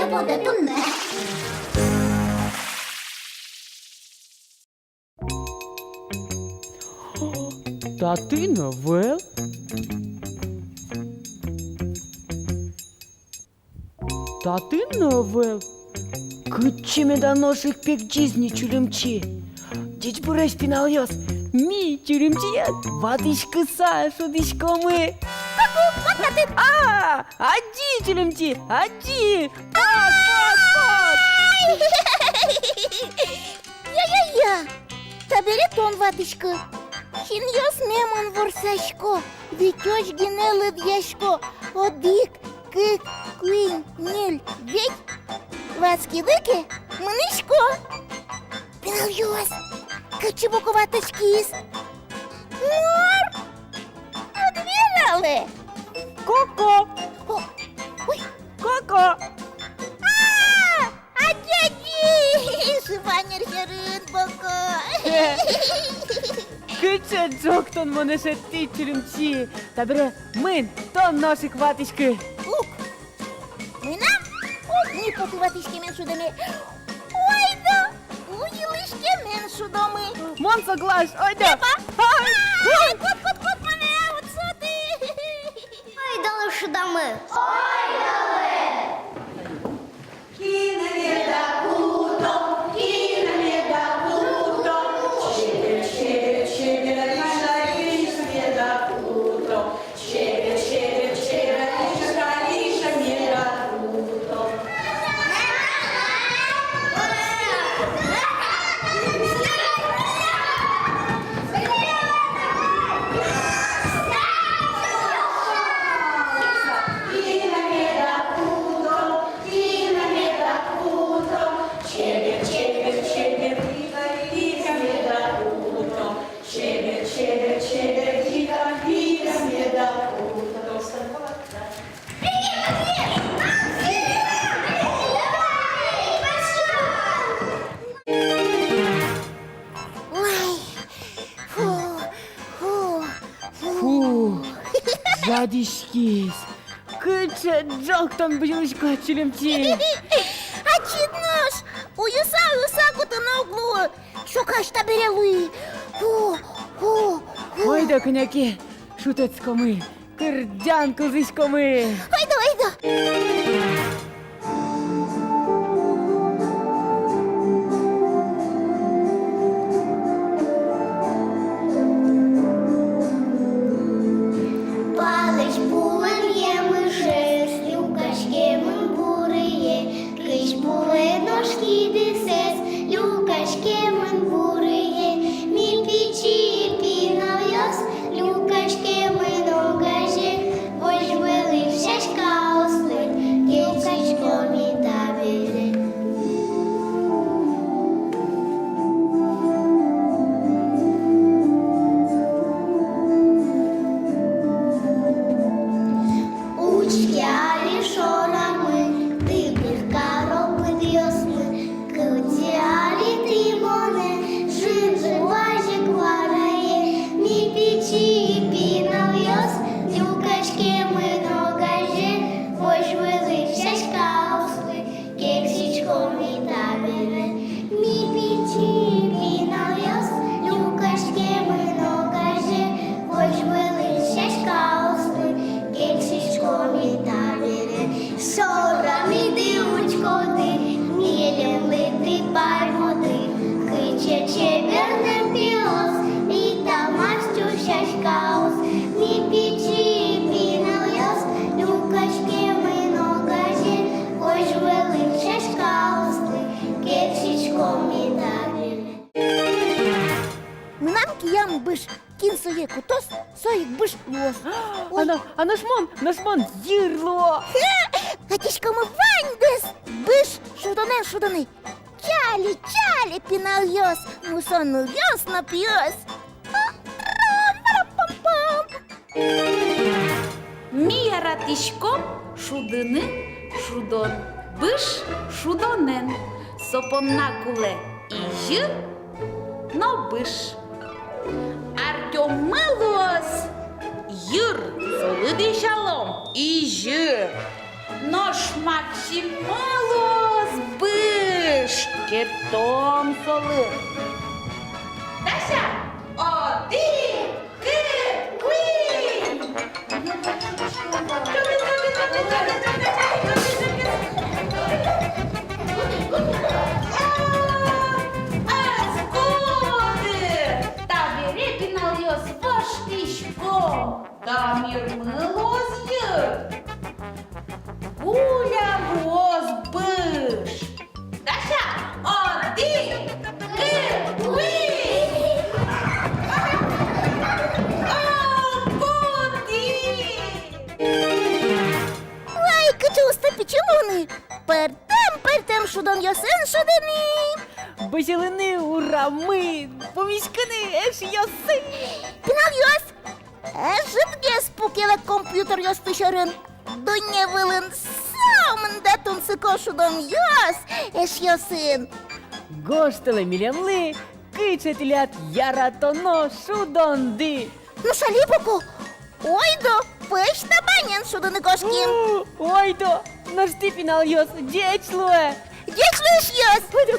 буде тунне. Та ти новел? Та ти новел? Кычче медоносых пекчизни чулемчи. Дич буреш пиналёс. Ми чулемчият. Ватышкы са шудышко мы. Ади чулемчи, ади. Пак. Я. Таберетон ватышкы. Хиньос мемон ворсашко. Викёч генелы дьяшко. Одик, кык, куин, ниль, ведь. Вацкидыки, мынышко. Пиналёс. Кычыбуку ватышкис. Нор. Адмиралы. Коко, Ой. коко. Ади! Шипанер херын боко. Кычче джоктон монешетти чулемчи. Табре мын тон ношик ватышкы. Лук. Мынам? Одни поты ватышке мен шудыны. Ойда! Уйылышке мен шудомы. Мон соглаш, ойда. Кот, мане аутсоты. Ойдалы шудомы. Фу, жадишкис. Кычче джоктон бжылышко чулемчи. Очиднош! Уюса куты на углу. Шукаш таберелы. Ойда, коняки, шутецко мы. Кырдян кылзышко мы. Ойда. Палыч булын емышес, люкашкемын бурые, кыш булы ножки десес, люкашкемын бурые, ми пичи пинавьёс, люкашкемын огаже, вож были шашка ослы, кечечко ми табере. Учьяли шорамы, дыбных коробы дёсмы, кутяли тимоне, жинжи лажик варае, ми пичи пинавьёс, люкашке мы ногаже, вож вылы шашка ослы, кексичко ми табере. Ми пичи пинавьёс, люкашке мы ногаже, вож вылы шашка ослы, кексичко ми табере. Сорами дивочкоти, мілем лити пальмоти, киче чебернем піос, і тамастю шашкаус, мі пічі пінав'яс, люкашки ми ногажі, ось велик шашкаусли, кексичко ми табере. Мынамки ям быш, кин соек утос, соек быш лос. Анашмон, зирло. Атишкамы вандес, быш, шуданы. Чали, пинал-ёс, мусону ёс напьёс. Мия ратишком шудыны шудон, быш шудонен, сопоннакуле ижи, но быш. Артём мылос, юр, солыды шалом, ижи, но Максимилос биш, китом соли. Тася, один, кит, Гуля розбиш. Дася, один, Ай, кичуста печелуни. Пертем шудон йосен шудени. Базілини ура ми, поміськини еш йоси. Пінал йос. Житке спукеле комп'ютер йос пішерин. Дуня вилин сам детун сико шудон йос еш йосин. Гоштеле мілямли, кичетілят яратоно шудонди. Ну шаліпоку. Ойдо, пиш та банян шудони кошкін. Ойдо, наш ти фінал йос, дєчлуе. Дєчлиш йос. Ойдо,